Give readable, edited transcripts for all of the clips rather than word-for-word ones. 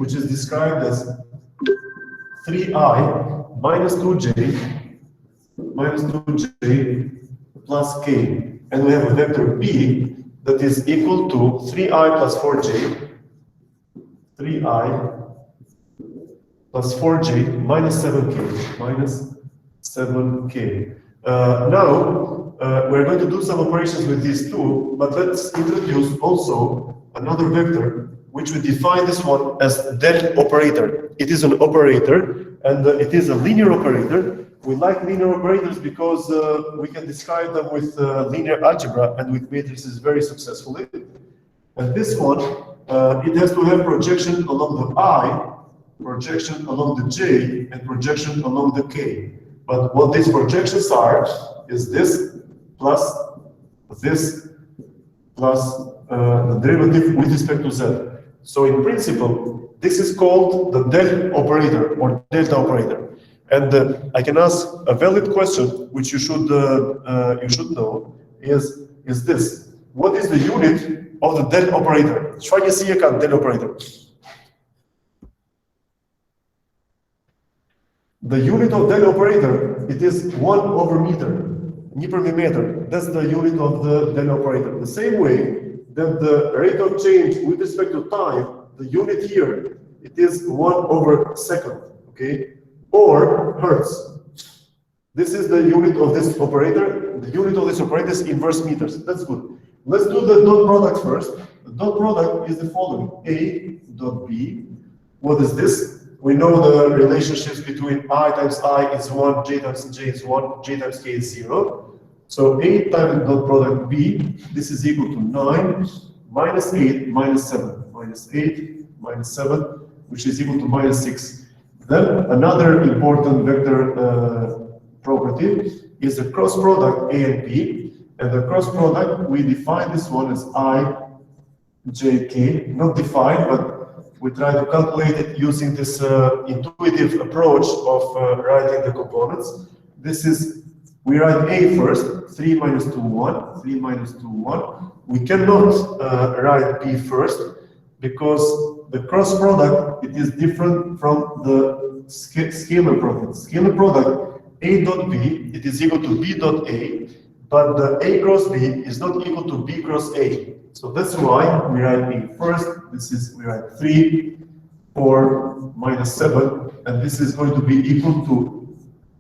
which is described as 3i minus 2j plus k, and we have a vector b that is equal to 3i plus 4j, 3i plus 4j minus 7k, now we're going to do some operations with these two, but let's introduce also another vector, which we define this one as del operator. It is an operator, and it is a linear operator. We like linear operators because we can describe them with linear algebra and with matrices very successfully. And this one, it has to have projection along the I, projection along the J, and projection along the K. But what these projections are is this plus this plus the derivative with respect to Z. So in principle, this is called the del operator or delta operator. And I can ask a valid question, which you should know, is this: what is the unit of the del operator? Що є яка del operator? The unit of del operator, it is 1/meter, meter. That's the unit of the del operator. The same way that the rate of change with respect to time, the unit here, it is 1/second, okay? Or hertz. This is the unit of this operator. The unit of this operator is inverse meters. That's good. Let's do the dot product first. The dot product is the following: A dot B. What is this? We know the relationships between I times I is 1, J times J is 1, J times K is 0. So 8 times dot product B, this is equal to 9 minus 8 minus 7. Minus 8 minus 7, which is equal to minus 6. Then another important vector property is the cross product A and B. And the cross product, we define this one as I, J, K. Not defined, but we try to calculate it using this intuitive approach of writing the components. This is, we write A first, 3 minus 2, 1, 3 minus 2, 1. We cannot write B first, because the cross product, it is different from the scalar product. Scalar product, A dot B, it is equal to B dot A, but the A cross B is not equal to B cross A. So that's why we write A first. This is, we write 3, 4, minus 7, and this is going to be equal to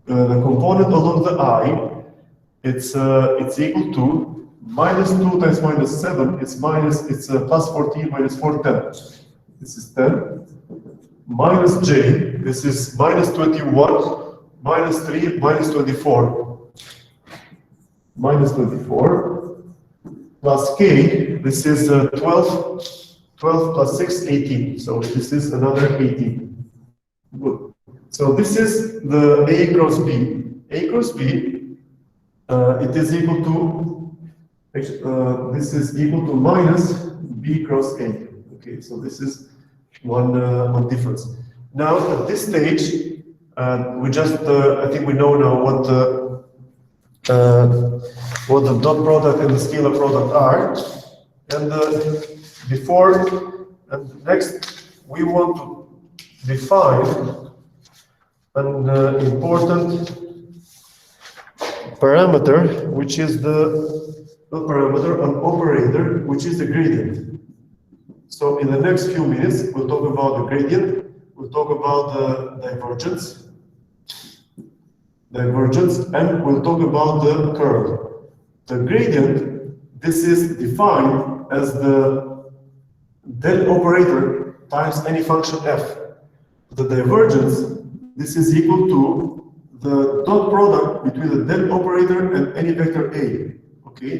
the component along the I. It's equal to minus 2 times minus 7. It's plus 14 minus 4, 10. This is 10. Minus J. This is minus 21. Minus 3. Minus 24. Minus 24. Plus K, this is 12 plus 6, 18. So this is another 18. Good. So this is the A cross B. A cross B, it is equal to, this is equal to minus B cross A. Okay, so this is one difference. Now at this stage, we just, I think we know now what the dot product and the scalar product are. And next, we want to define an important parameter, which is an operator, which is the gradient. So in the next few minutes, we'll talk about the gradient, we'll talk about the divergence, and we'll talk about the curve. The gradient, this is defined as the del operator times any function f. The divergence, this is equal to the dot product between the del operator and any vector A. Okay,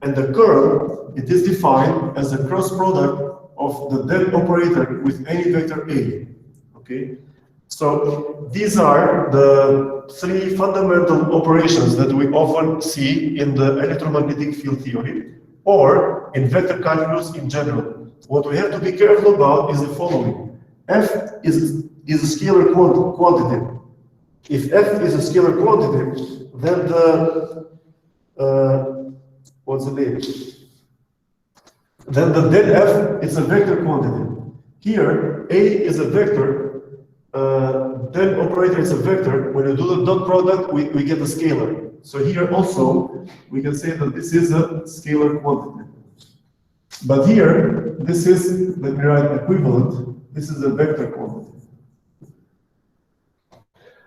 and the curve, it is defined as the cross product of the del operator with any vector A. Okay, so these are the three fundamental operations that we often see in the electromagnetic field theory or in vector calculus in general. What we have to be careful about is the following: F is a scalar quantity. If F is a scalar quantity, then the what's the name? Then the del F is a vector quantity. Here, A is a vector, del operator is a vector. When you do the dot product, we get a scalar. So here also, we can say that this is a scalar quantity. But here, this is, let me write equivalent, this is a vector quantity.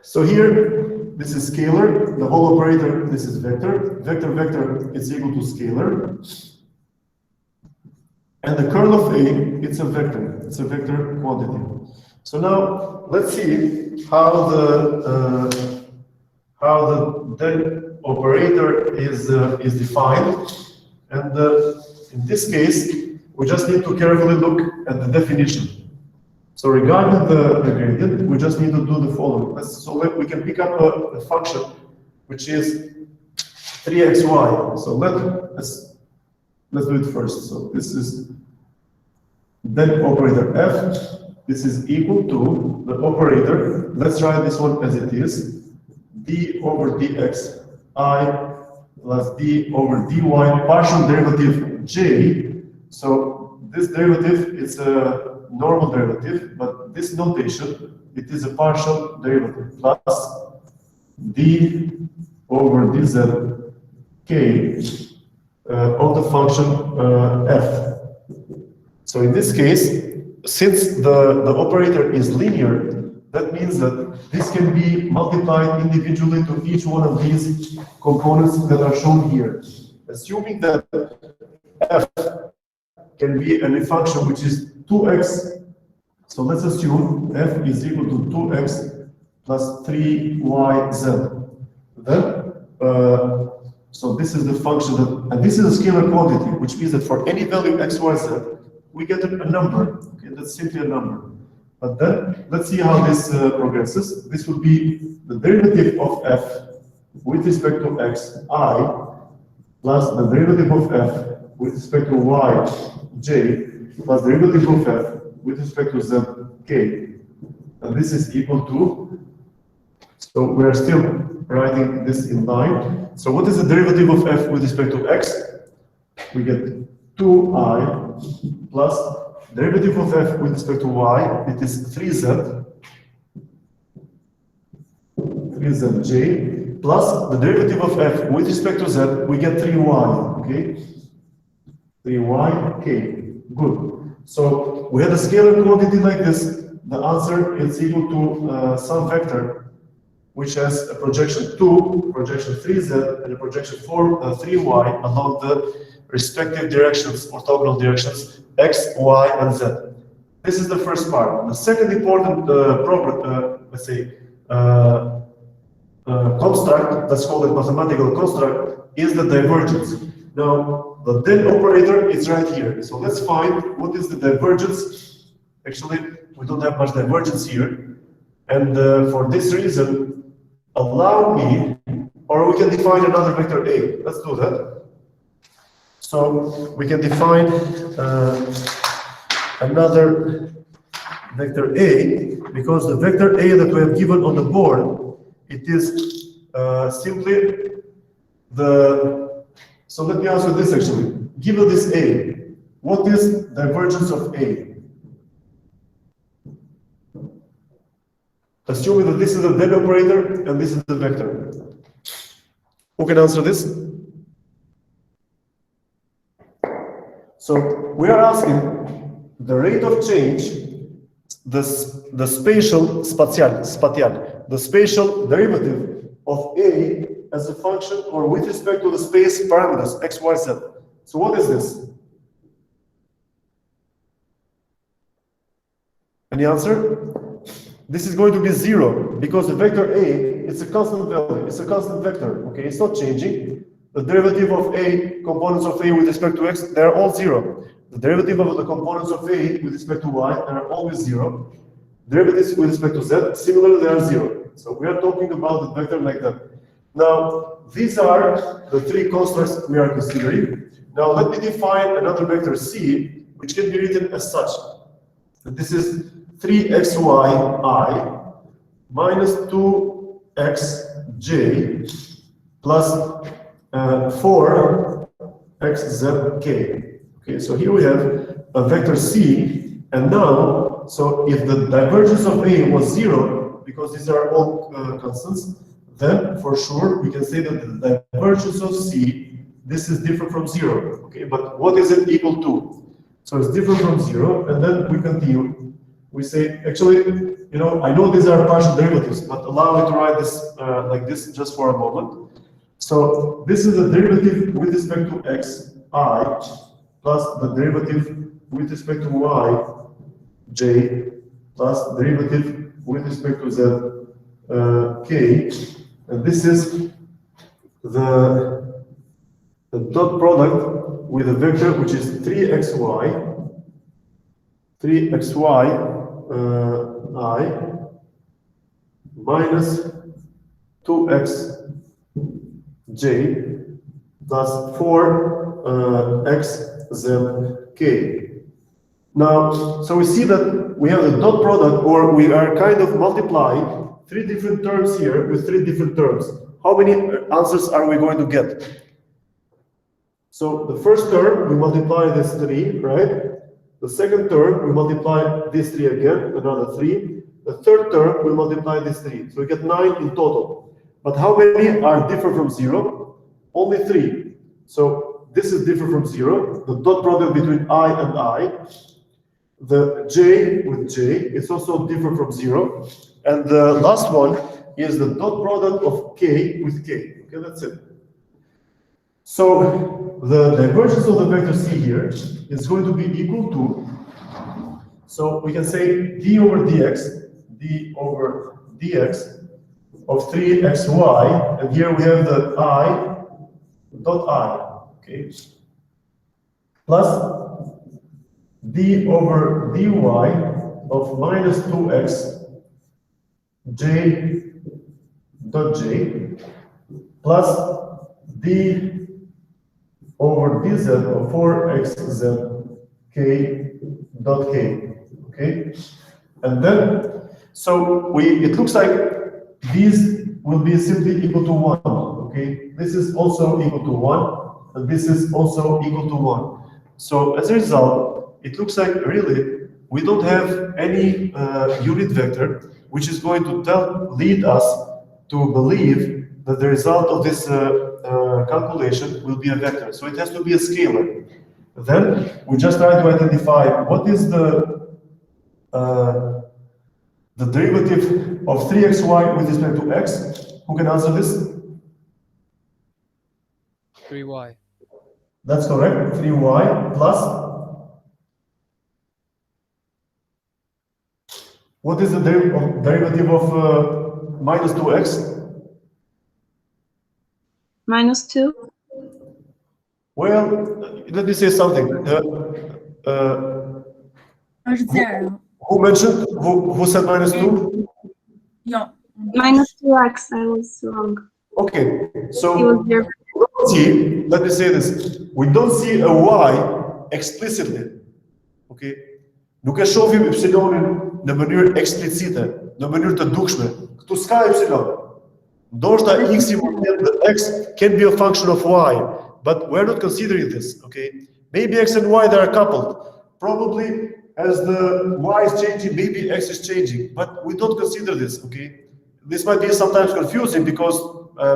So here, this is scalar, the whole operator, this is vector. Vector, vector is equal to scalar. And the curl of A, it's a vector quantity. So now, let's see how the del operator is defined. And in this case, we just need to carefully look at the definition. So regarding the gradient, we just need to do the following. We can pick up a function which is 3xy. So let's do it first. So this is del operator f. This is equal to the operator. Let's write this one as it is. D over dx I plus d over dy partial derivative j. So this derivative is a normal derivative, but this notation, it is a partial derivative plus d over dz k of the function f. So in this case, since the operator is linear, that means that this can be multiplied individually to each one of these components that are shown here. Assuming that f can be a function which is 2x, so let's assume f is equal to 2x plus 3yz. Then, so this is the function that, and this is a scalar quantity, which means that for any value x, y, z, we get a number. Okay, that's simply a number. But then, let's see how this progresses. This would be the derivative of f with respect to x, I, plus the derivative of f with respect to y, j, plus derivative of f with respect to z, k. And this is equal to, so we are still writing this in line. So what is the derivative of f with respect to x? We get 2i plus derivative of f with respect to y, it is 3z, 3zj, plus the derivative of f with respect to z, we get 3y, okay? 3yk, good. So we had a scalar quantity like this. The answer is equal to some vector which has a projection 2, projection 3z, and a projection 3y along the respective directions, orthogonal directions, x, y, and z. This is the first part. The second important construct, let's call it mathematical construct, is the divergence. Now, the del operator is right here. So let's find what is the divergence. Actually, we don't have much divergence here. And for this reason, allow me, or we can define another vector A. Let's do that. So we can define another vector A, because the vector A that we have given on the board, it is simply the, so let me answer this actually. Given this A, what is divergence of A? Assuming that this is a del operator and this is the vector. Who can answer this? So we are asking the rate of change, the spatial derivative of A as a function or with respect to the space parameters x, y, z. So what is this? Any answer? This is going to be 0 because the vector A, it's a constant value, it's a constant vector, okay? It's not changing. The derivative of A, components of A with respect to x, they're all 0. The derivative of the components of A with respect to y, they're always 0. Derivatives with respect to z, similarly, they are 0. So we are talking about the vector like that. Now, these are the three constructs we are considering. Now, let me define another vector C, which can be written as such. This is 3xyi minus 2xj plus 4xzk. Okay, so here we have a vector C And now, so if the divergence of A was 0, because these are all constants, then for sure we can say that the divergence of C, this is different from 0. Okay, but what is it equal to? So it's different from 0, and then we continue. We say, actually, you know, I know these are partial derivatives, but allow me to write this like this just for a moment. So this is the derivative with respect to x, I, plus the derivative with respect to y, j, plus derivative with respect to z, k, and this is the dot product with a vector which is 3xy, I minus 2xj plus 4xzk. Now, so we see that we have the dot product, or we are kind of multiplying three different terms here with three different terms. How many answers are we going to get? So the first term, we multiply this 3, right? The second term, we multiply this 3 again, another 3. The third term, we multiply this 3. So we get 9 in total. But how many are different from 0? Only 3. So this is different from 0. The dot product between I and I. The j with j is also different from 0. And the last one is the dot product of k with k. Okay, that's it. So the divergence of the vector c here is going to be equal to, so we can say d over dx of 3xy, and here we have the I dot I, okay, plus d over dy of minus 2x j dot j plus d over dz of 4xz k dot k, okay? And then, so it looks like these will be simply equal to 1, okay? This is also equal to 1, and this is also equal to 1. So as a result, it looks like really we don't have any unit vector which is going to lead us to believe that the result of this calculation will be a vector. So it has to be a scalar. Then we just try to identify what is the derivative of 3xy with respect to x. Who can answer this? 3y. That's correct. 3y plus. What is the derivative of minus 2x? Minus 2. Well, let me say something. Who mentioned? Who said minus 2? Yeah. Minus 2x, I was wrong. Okay, so It was your... see, let me say this. We don't see a y explicitly. Okay? Nuk e shohim ypsilonin në mënyrë eksplicite, në mënyrë të dukshme. Këtu s'ka ypsilon. Ndoshta x i the x can be a function of y, but we're not considering this, okay? Maybe x and y, they are coupled. Probably as the y is changing, maybe x is changing, but we don't consider this, okay? This might be sometimes confusing because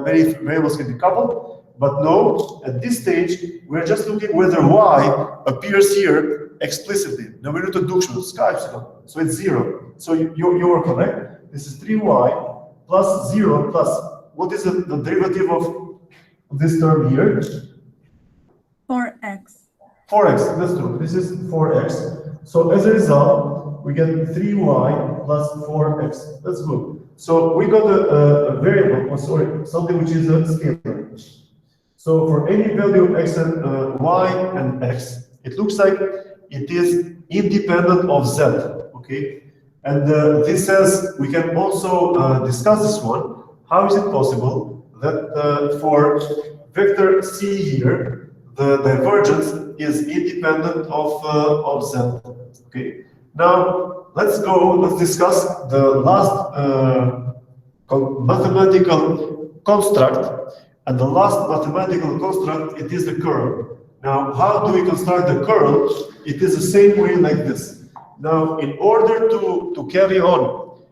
many variables can be coupled, but no, at this stage, we're just looking whether y appears here explicitly. No matter the duction, so it's 0. So you are correct. This is 3y plus 0 plus, what is the derivative of this term here? 4x. 4x, that's true. This is 4x. So as a result, we get 3y plus 4x. That's good. So we got a variable, oh, sorry, something which is a scalar. So for any value of x and y and x, it looks like it is independent of z, okay? And this says, we can also discuss this one. How is it possible that for vector c here, the divergence is independent of z, okay? Now, let's discuss the last mathematical construct. And the last mathematical construct, it is the curl. Now, how do we construct the curl? It is the same way like this. Now, in order to carry on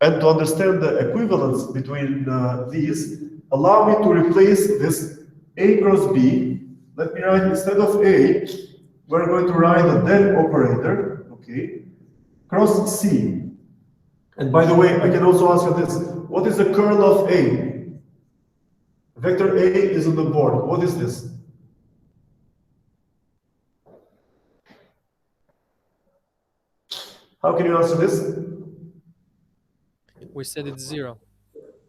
and to understand the equivalence between these, allow me to replace this A cross B. Let me write, instead of A, we're going to write a del operator, okay, cross C. And by the way, I can also ask you this, what is the curl of A? Vector A is on the board, what is this? How can you answer this? We said it's 0.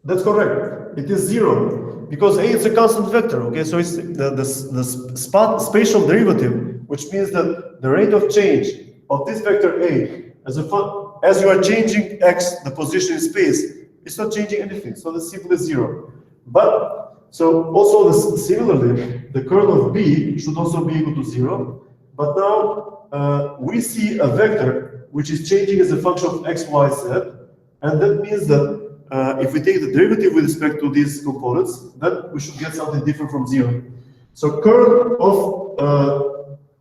That's correct. It is 0 because A is a constant vector. Okay, so it's the spatial derivative, which means that the rate of change of this vector A as you are changing x, the position in space, it's not changing anything. So that's simply 0. But so also similarly, the curl of B should also be equal to 0. But now we see a vector which is changing as a function of x, y, z, and that means that if we take the derivative with respect to these components, then we should get something different from 0. So curl of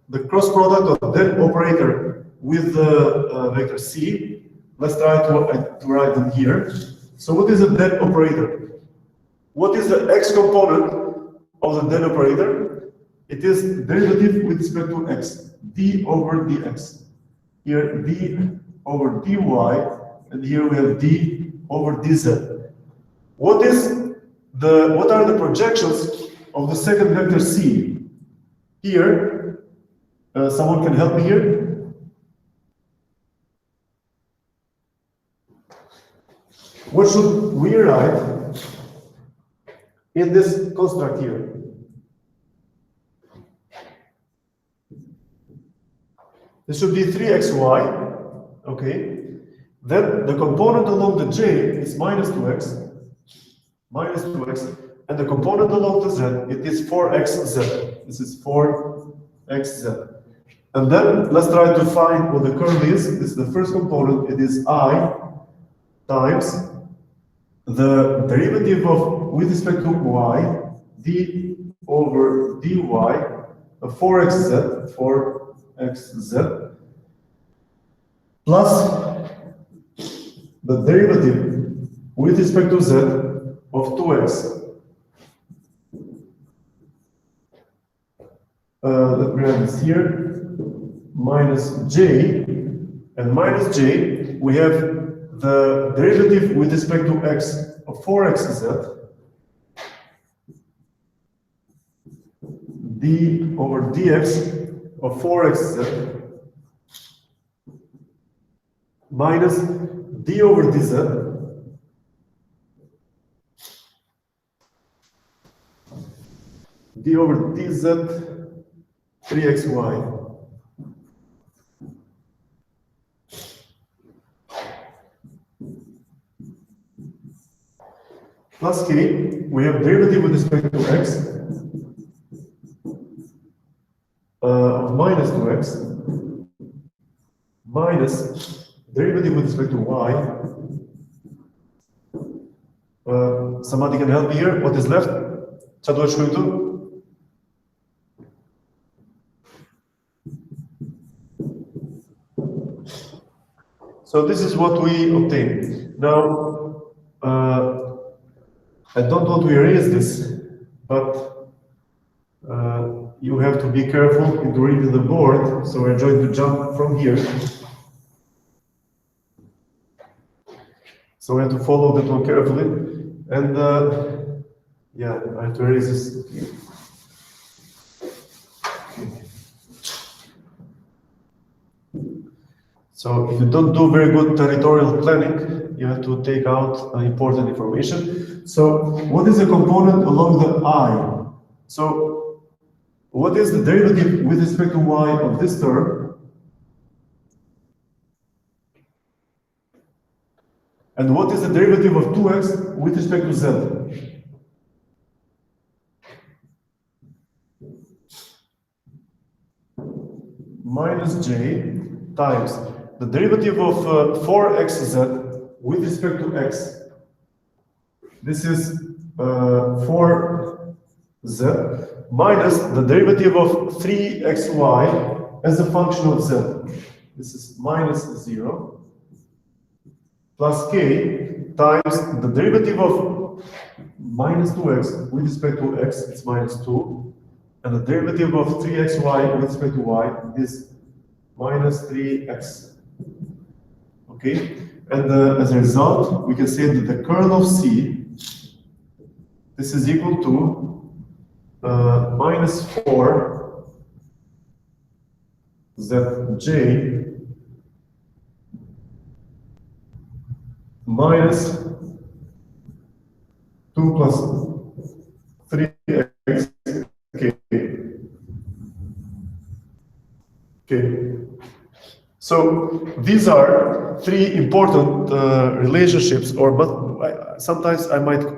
the cross product of del operator with the vector C, let's try to write them here. So what is a del operator? What is the x component of the del operator? It is derivative with respect to x, d over dx. Here d over dy, and here we have d over dz. What are the projections of the second vector C? Here, someone can help me here? What should we write in this construct here? This should be 3xy, okay? Then the component along the j is minus 2x, and the component along the z, it is 4xz. This is 4xz. And then let's try to find what the curl is. This is the first component, it is I times the derivative of, with respect to y, d over dy of 4xz, plus the derivative with respect to z of 2x. Let me write this here, minus j, and minus j, we have the derivative with respect to x of 4xz, d over dx of 4xz, minus d over dz, d over dz 3xy. Plus k, we have derivative with respect to x of minus 2x, minus derivative with respect to y. Somebody can help me here? What is left? Ce aduce cuvântul? So this is what we obtain. Now, I don't want to erase this, but you have to be careful in reading the board. So we're going to jump from here. So we have to follow that one carefully. And yeah, I have to erase this. So if you don't do very good territorial planning, you have to take out important information. So what is the component along the I? So what is the derivative with respect to y of this term? And what is the derivative of 2x with respect to z? Minus j times the derivative of 4xz with respect to x. This is 4z minus the derivative of 3xy as a function of z. this is minus 0, plus k times the derivative of minus 2x with respect to x, it's minus 2, and the derivative of 3xy with respect to y is minus 3x. Okay? And as a result, we can say that the kernel of C, this is equal to minus 4 zj minus 2 plus 3x k. Okay. So these are three important relationships, or sometimes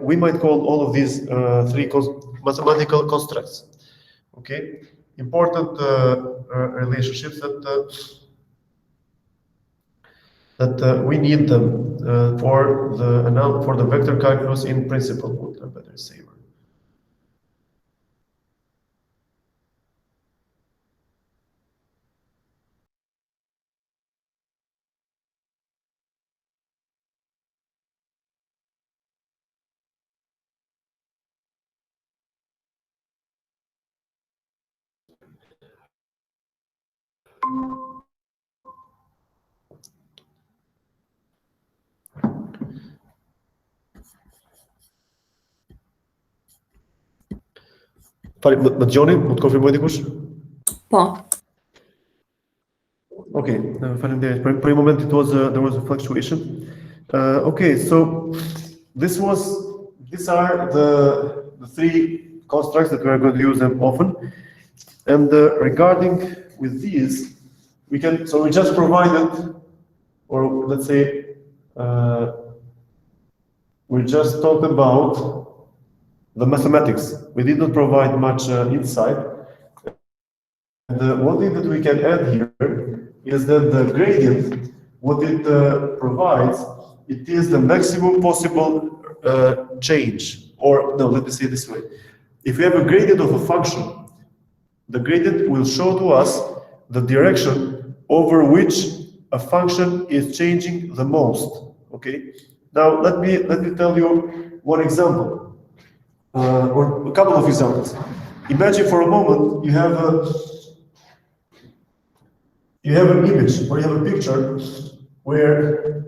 we might call all of these three mathematical constructs. Okay, important relationships that we need them for the vector calculus in principle. What I better say. Johnny, moet confirmar depois? Po. Okay, for a moment it was there was a fluctuation. Okay, so these are the three constructs that we are going to use them often. And regarding with these, we just provided, or let's say, we just talked about the mathematics. We did not provide much insight. And one thing that we can add here is that the gradient, what it provides, it is the maximum possible change. Or no, let me say it this way. If we have a gradient of a function, the gradient will show to us the direction over which a function is changing the most. Okay. Now let me tell you one example. Or a couple of examples. Imagine for a moment you have an image, or you have a picture where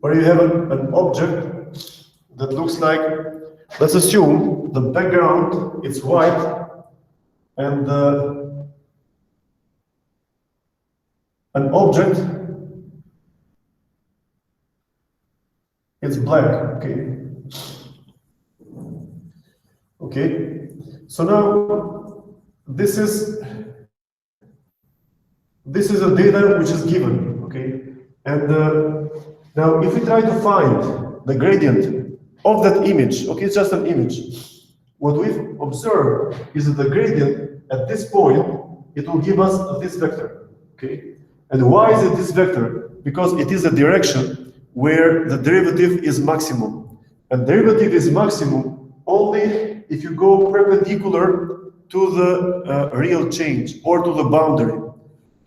you have an object that looks like, let's assume the background is white and an object is black. Okay. Okay, so now this is a data which is given. Okay, and now if we try to find the gradient of that image, okay, it's just an image. What we've observed is that the gradient at this point, it will give us this vector. Okay, and why is it this vector? Because it is a direction where the derivative is maximum, and derivative is maximum only if you go perpendicular to the real change or to the boundary.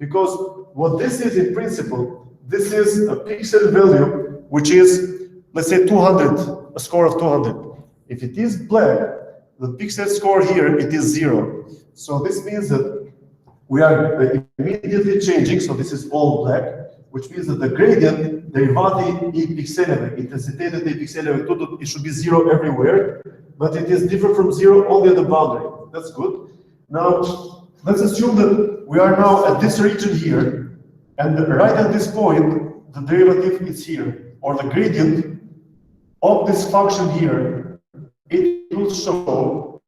Because what this is in principle, this is a pixel value which is, let's say, 200, a score of 200. If it is black, the pixel score here, it is 0. So this means that we are immediately changing, so this is all black, which means that the gradient, derivati I pixeleve, intensitete I pixeleve, it should be 0 everywhere, but it is different from 0 only at the boundary. That's good. Now, let's assume that we are now at this region here, and right at this point, the derivative is here, or the gradient of this function here, it will show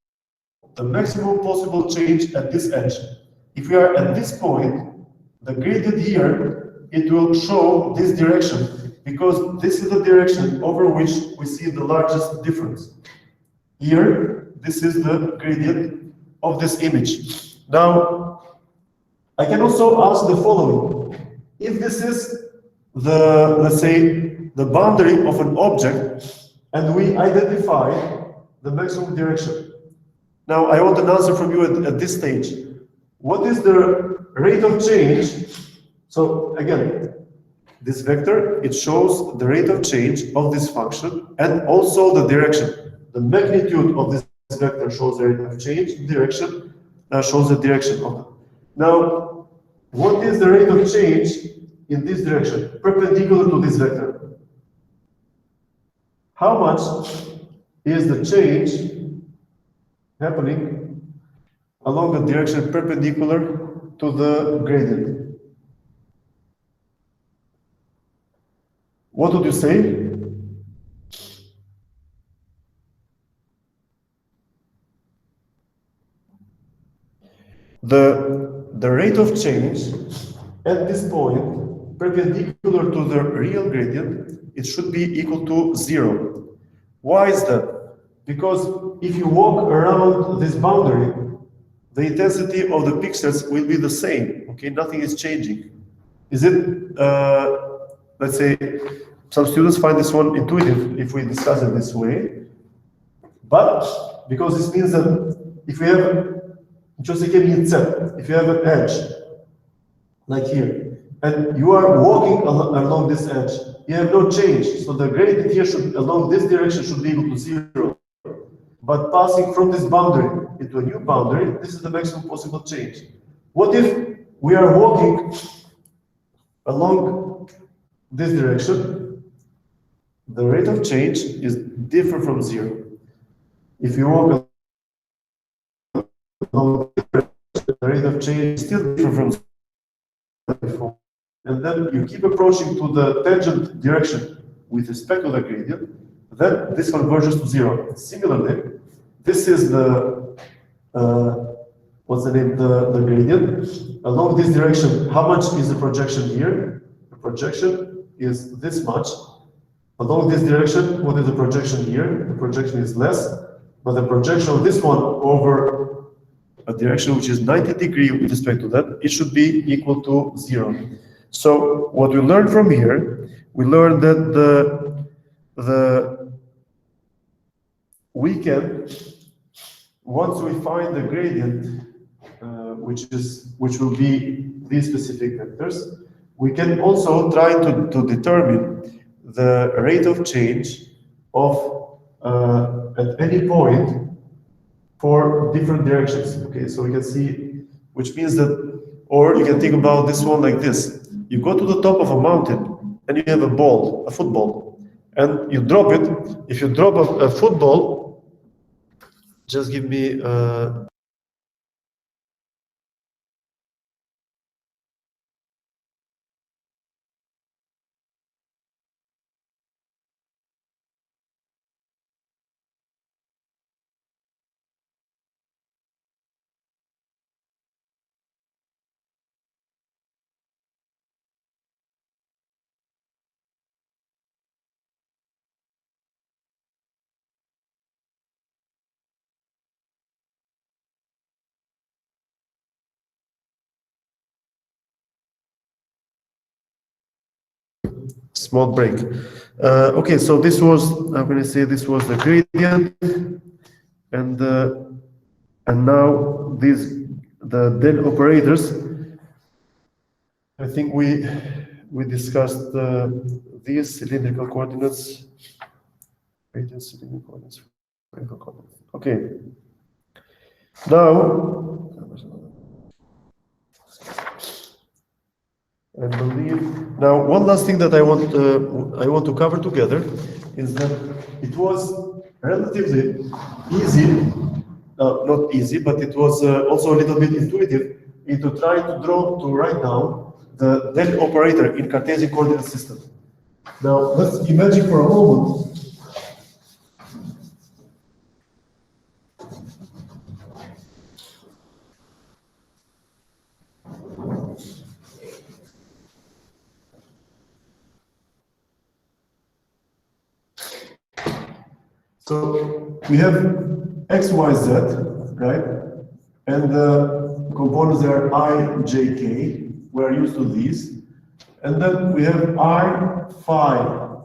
the maximum possible change at this edge. If we are at this point, the gradient here, it will show this direction, because this is the direction over which we see the largest difference. Here, this is the gradient of this image. Now, I can also ask the following. If this is the, let's say, the boundary of an object, and we identify the maximum direction. Now, I want an answer from you at this stage. What is the rate of change? So again, this vector, it shows the rate of change of this function and also the direction. The magnitude of this vector shows the rate of change, direction shows the direction of it. Now, what is the rate of change in this direction, perpendicular to this vector? How much is the change happening along the direction perpendicular to the gradient? What would you say? The rate of change at this point, perpendicular to the real gradient, it should be equal to 0. Why is that? Because if you walk around this boundary, the intensity of the pixels will be the same, okay? Nothing is changing. Is it, let's say, some students find this one intuitive if we discuss it this way, but because this means that if we have, if you have an edge, like here, and you are walking along this edge, you have no change. So the gradient here should, along this direction, should be equal to 0. But passing from this boundary into a new boundary, this is the maximum possible change. What if we are walking along this direction? The rate of change is different from 0. If you walk along the rate of change is still different from 0. And then you keep approaching to the tangent direction with respect to the gradient, then this converges to 0. Similarly, this is the, what's the name, the gradient. Along this direction, how much is the projection here? The projection is this much. Along this direction, what is the projection here? The projection is less, but the projection of this one over a direction which is 90 degrees with respect to that, it should be equal to 0. So what we learned from here, we learned that we can, once we find the gradient, which will be these specific vectors, we can also try to determine the rate of change of at any point for different directions. Okay, so we can see, which means that, or you can think about this one like this. You go to the top of a mountain and you have a ball, a football, and you drop it. If you drop a football, just give me small break. Okay, so this was, I'm going to say this was the gradient, and now the del operators. I think we discussed these cylindrical coordinates, radial cylindrical coordinates, spherical coordinates. Okay. Now, I believe now one last thing that I want to cover together is that it was relatively easy, not easy, but it was also a little bit intuitive into trying to write down the del operator in Cartesian coordinate system. Now let's imagine for a moment so we have x, y, z, right? And the components are I, j, k. We're used to these. And then we have I, phi,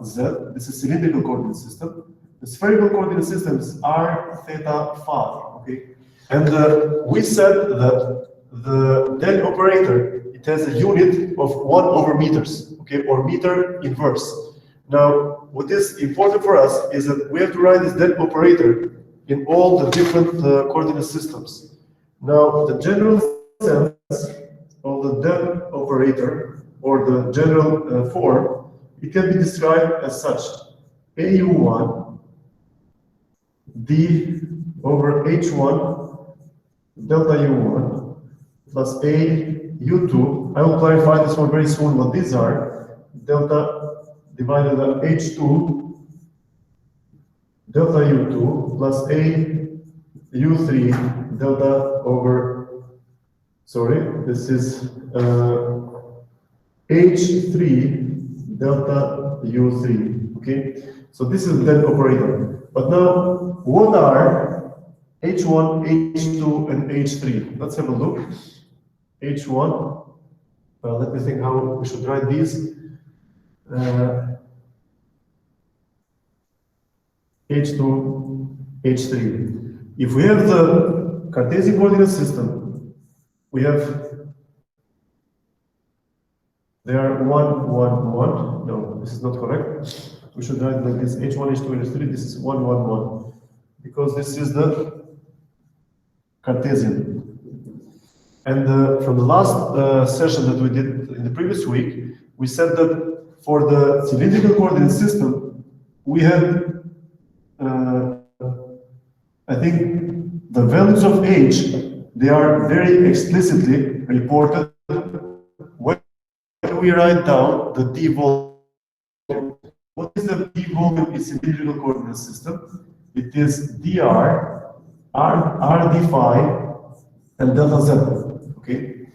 z. This is cylindrical coordinate system. The spherical coordinate system is r, theta, phi. Okay. And we said that the del operator, it has a unit of 1 over meters, okay, or meter inverse. Now, what is important for us is that we have to write this del operator in all the different coordinate systems. Now, the general sense of the del operator, or the general form, it can be described as such: AU1 d over H1 delta U1 plus AU2. I will clarify this one very soon, what these are. Delta divided by H2 delta U2 plus AU3 delta over, sorry, this is H3 delta U3, okay? So this is the del operator. But now, what are H1, H2, and H3? Let's have a look. H1, let me think how we should write these. H2, H3. If we have the Cartesian coordinate system, we have, they are 1, 1, 1. No, this is not correct. We should write like this: H1, H2, H3. This is 1, 1, 1, because this is the Cartesian. And from the last session that we did in the previous week, we said that for the cylindrical coordinate system, we had, I think, the values of h, they are very explicitly reported when we write down the d volume. What is the d volume in cylindrical coordinate system? It is dr, r d phi, and delta z. Okay.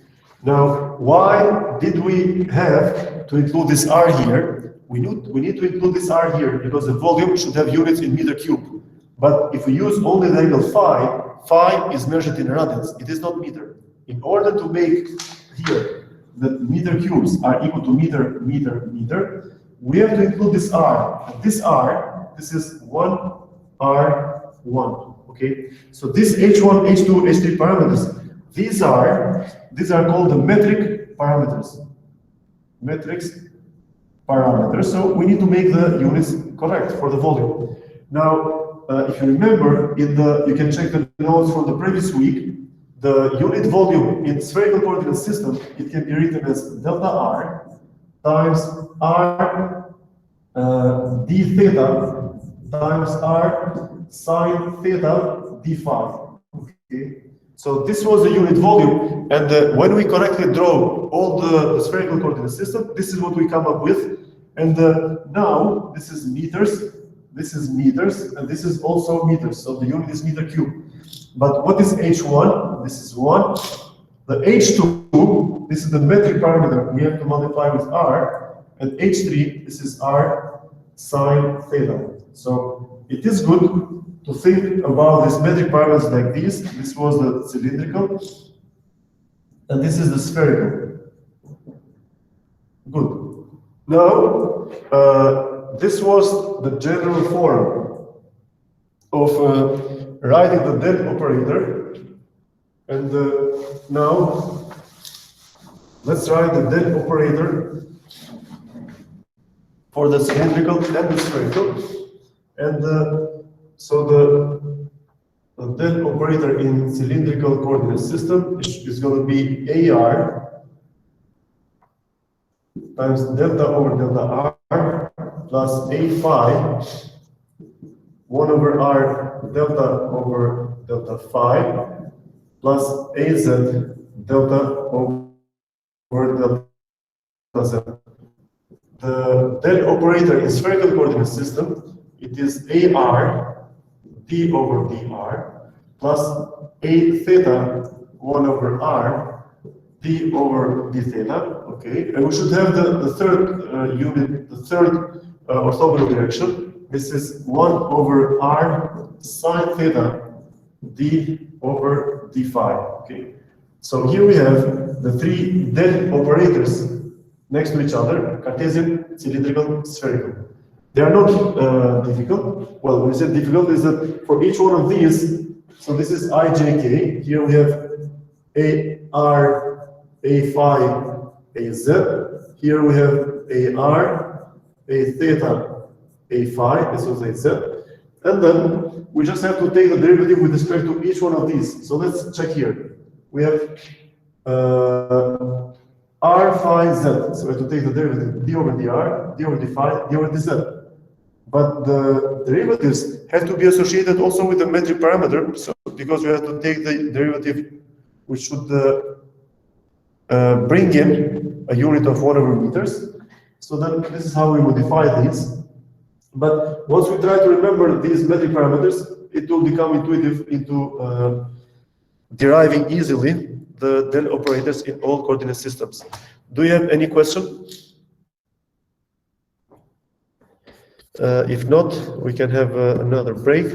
Now, why did we have to include this r here? We need to include this r here because the volume should have units in meter cube. But if we use only the angle phi, phi is measured in radians. It is not meter. In order to make here that meter cubes are equal to meter, meter, meter, we have to include this r. And this r, this is 1r1. Okay. So this h1, h2, h3 parameters, these are called the metric parameters. Metrics parameters. So we need to make the units correct for the volume. Now, if you remember, you can check the notes from the previous week. The unit volume in spherical coordinate system, it can be written as delta r times r d theta times r sine theta d phi. Okay. So this was the unit volume, and when we correctly draw all the spherical coordinate system, this is what we come up with. And now this is meters, and this is also meters. So the unit is meter cube. But what is h1? This is 1. The h2, this is the metric parameter. We have to multiply with r, and h3, this is r sine theta. So it is good to think about these metric parameters like this. This was the cylindrical, and this is the spherical. Good. Now, this was the general form of writing the del operator. And now, let's write the del operator for the cylindrical and the spherical. And so the del operator in cylindrical coordinate system is going to be AR times delta over delta r plus A phi 1 over r delta over delta phi plus AZ delta over delta z. The del operator in spherical coordinate system, it is AR d over dr plus A theta 1 over r d over d theta. Okay, and we should have the third unit, the third orthogonal direction. This is 1 over r sine theta d over d phi. Okay, so here we have the three del operators next to each other: Cartesian, cylindrical, spherical. They are not difficult. Well, when we say difficult, is that for each one of these, so this is ijk. Here we have a r, a phi, a z. Here we have a r, a theta, a phi, this was a z. And then we just have to take the derivative with respect to each one of these. So let's check here. We have r phi z. So we have to take the derivative d over dr, d over d phi, d over dz. But the derivatives have to be associated also with the metric parameter. So because we have to take the derivative, which should bring in a unit of 1/meters. So then this is how we modify these. But once we try to remember these metric parameters, it will become intuitive into deriving easily the del operators in all coordinate systems. Do you have any question? If not, we can have another break.